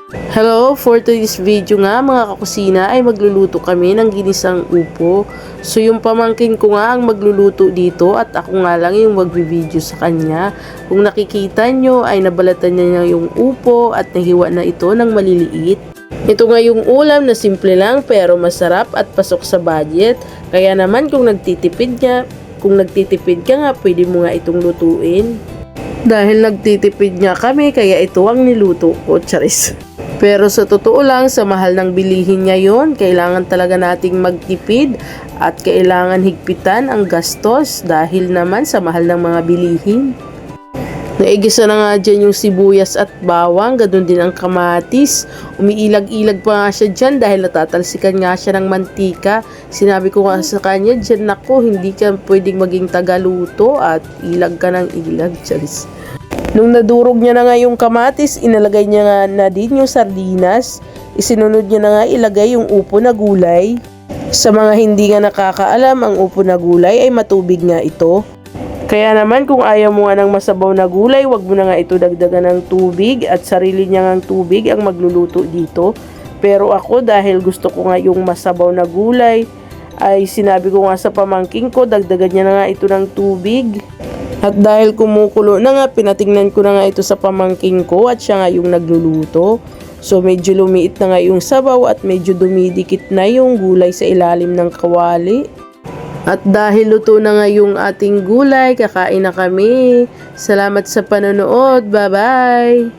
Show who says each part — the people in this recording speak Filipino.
Speaker 1: Hello, for today's video nga mga kakusina ay magluluto kami ng ginisang upo. So yung pamangkin ko nga ang magluluto dito at ako nga lang yung magbi-video sa kanya. Kung nakikita nyo ay nabalatan niya yung upo at nahiwa na ito ng maliliit. Ito nga yung ulam na simple lang pero masarap at pasok sa budget. Kaya naman kung nagtitipid ka nga pwede mo nga itong lutuin. Dahil nagtitipid nga kami kaya ito ang niluto ko, charis. Pero sa totoo lang, sa mahal ng bilihin ngayon, kailangan talaga nating magtipid at kailangan higpitan ang gastos dahil naman sa mahal ng mga bilihin. Naigisa na nga dyan yung sibuyas at bawang, ganun din ang kamatis. Umiilag-ilag pa nga siya dyan dahil natatalsikan nga siya ng mantika. Sinabi ko nga sa kanya, dyan nako, hindi ka pwedeng maging tagaluto at ilag ka ng ilag, charis. Nung nadurog niya na nga yung kamatis, inalagay niya nga na din yung sardinas. Isinunod niya na nga ilagay yung upo na gulay. Sa mga hindi nga nakakaalam, ang upo na gulay ay matubig nga ito. Kaya naman kung ayaw mo nga ng masabaw na gulay, wag mo na nga ito dagdagan ng tubig at sarili niya nga tubig ang magluluto dito. Pero ako dahil gusto ko nga yung masabaw na gulay, ay sinabi ko nga sa pamangking ko, dagdagan niya na nga ito ng tubig. At dahil kumukulo na nga, pinatingnan ko na nga ito sa pamangking ko at siya nga yung nagluluto. So medyo lumiit na nga yung sabaw at medyo dumidikit na yung gulay sa ilalim ng kawali. At dahil luto na nga yung ating gulay, kakain na kami. Salamat sa panonood. Bye-bye!